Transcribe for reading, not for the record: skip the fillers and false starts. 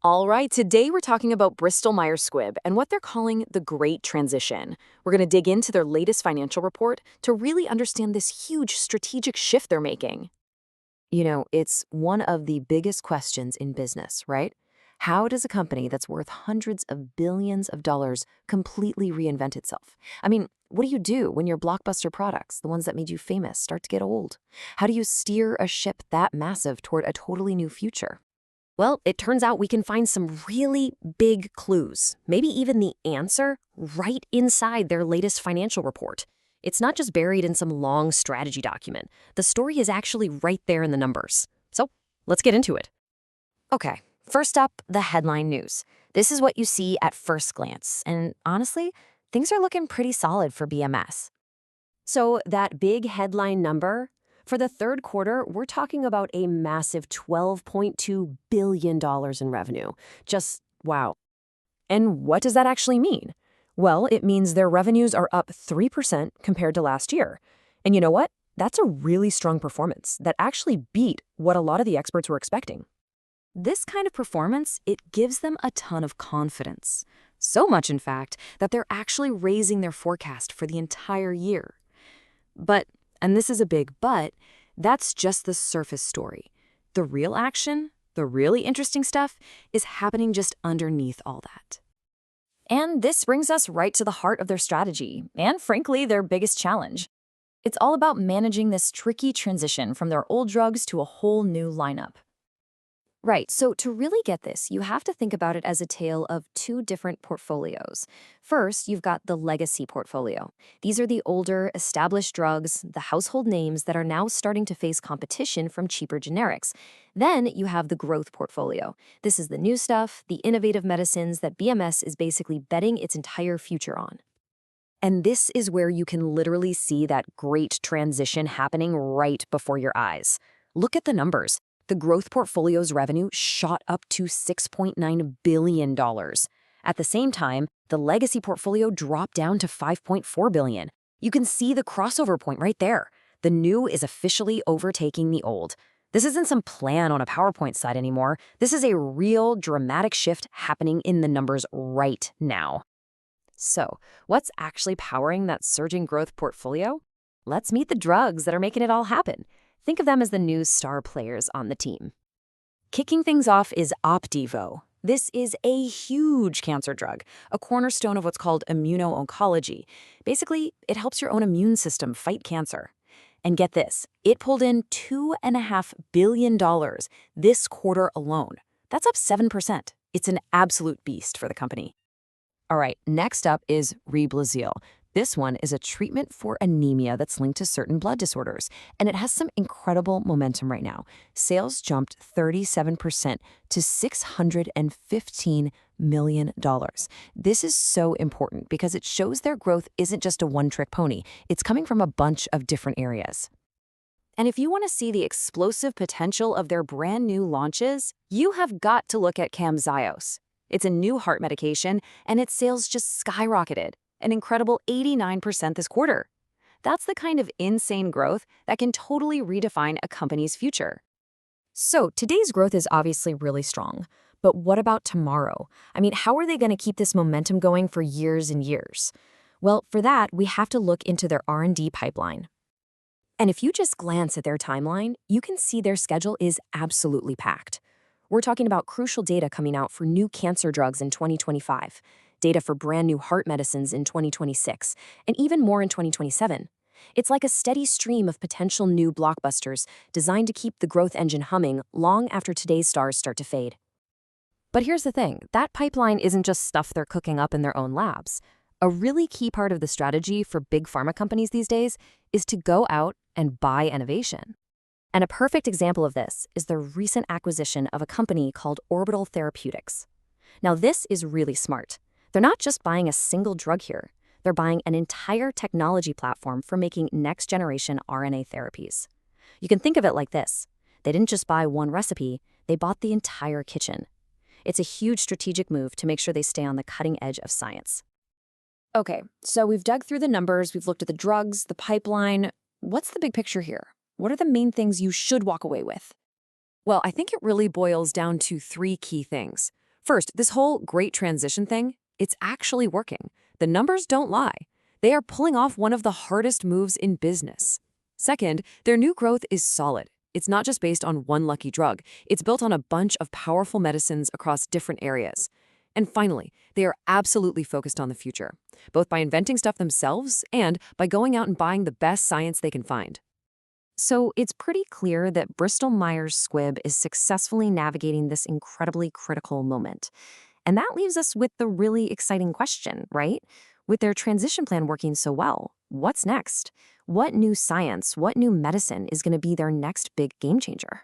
All right, today we're talking about Bristol Myers Squibb and what they're calling the Great Transition. We're going to dig into their latest financial report to really understand this huge strategic shift they're making. It's one of the biggest questions in business, right? How does a company that's worth hundreds of billions of dollars completely reinvent itself? What do you do when your blockbuster products, the ones that made you famous, start to get old? How do you steer a ship that massive toward a totally new future? Well, it turns out we can find some really big clues, maybe even the answer, right inside their latest financial report. It's not just buried in some long strategy document. The story is actually right there in the numbers. So let's get into it. Okay, first up, the headline news. This is what you see at first glance. And honestly, things are looking pretty solid for BMS. So that big headline number, for the third quarter, we're talking about a massive $12.2 billion in revenue. Just wow. And what does that actually mean? Well, it means their revenues are up 3% compared to last year. And you know what? That's a really strong performance that actually beat what a lot of the experts were expecting. This kind of performance, it gives them a ton of confidence. So much, in fact, that they're actually raising their forecast for the entire year. But, and this is a big but, that's just the surface story. The real action, the really interesting stuff, is happening just underneath all that. And this brings us right to the heart of their strategy, and frankly, their biggest challenge. It's all about managing this tricky transition from their old drugs to a whole new lineup. Right, so to really get this, you have to think about it as a tale of two different portfolios. First, you've got the legacy portfolio. These are the older, established drugs, the household names that are now starting to face competition from cheaper generics. Then you have the growth portfolio. This is the new stuff, the innovative medicines that BMS is basically betting its entire future on. And this is where you can literally see that great transition happening right before your eyes. Look at the numbers. The growth portfolio's revenue shot up to $6.9 billion. At the same time, the legacy portfolio dropped down to $5.4 billion. You can see the crossover point right there. The new is officially overtaking the old. This isn't some plan on a PowerPoint slide anymore. This is a real dramatic shift happening in the numbers right now. So, what's actually powering that surging growth portfolio? Let's meet the drugs that are making it all happen. Think of them as the new star players on the team. Kicking things off is Opdivo. This is a huge cancer drug, a cornerstone of what's called immuno-oncology. Basically, it helps your own immune system fight cancer. And get this, it pulled in $2.5 billion this quarter alone. That's up 7%. It's an absolute beast for the company. All right, next up is Revlimid. This one is a treatment for anemia that's linked to certain blood disorders, and it has some incredible momentum right now. Sales jumped 37% to $615 million. This is so important because it shows their growth isn't just a one-trick pony. It's coming from a bunch of different areas. And if you want to see the explosive potential of their brand new launches, you have got to look at Camzyos. It's a new heart medication, and its sales just skyrocketed. An incredible 89% this quarter. That's the kind of insane growth that can totally redefine a company's future. So today's growth is obviously really strong, but what about tomorrow? How are they going to keep this momentum going for years and years? Well, for that, we have to look into their R&D pipeline. And if you just glance at their timeline, you can see their schedule is absolutely packed. We're talking about crucial data coming out for new cancer drugs in 2025. Data for brand new heart medicines in 2026, and even more in 2027. It's like a steady stream of potential new blockbusters designed to keep the growth engine humming long after today's stars start to fade. But here's the thing, that pipeline isn't just stuff they're cooking up in their own labs. A really key part of the strategy for big pharma companies these days is to go out and buy innovation. And a perfect example of this is the recent acquisition of a company called Orbital Therapeutics. Now this is really smart. They're not just buying a single drug here. They're buying an entire technology platform for making next-generation RNA therapies. You can think of it like this. They didn't just buy one recipe, they bought the entire kitchen. It's a huge strategic move to make sure they stay on the cutting edge of science. Okay, so we've dug through the numbers, we've looked at the drugs, the pipeline. What's the big picture here? What are the main things you should walk away with? Well, I think it really boils down to three key things. First, this whole great transition thing, it's actually working. The numbers don't lie. They are pulling off one of the hardest moves in business. Second, their new growth is solid. It's not just based on one lucky drug. It's built on a bunch of powerful medicines across different areas. And finally, they are absolutely focused on the future, both by inventing stuff themselves and by going out and buying the best science they can find. So it's pretty clear that Bristol Myers Squibb is successfully navigating this incredibly critical moment. And that leaves us with the really exciting question, right? With their transition plan working so well, what's next? What new science, what new medicine is going to be their next big game changer?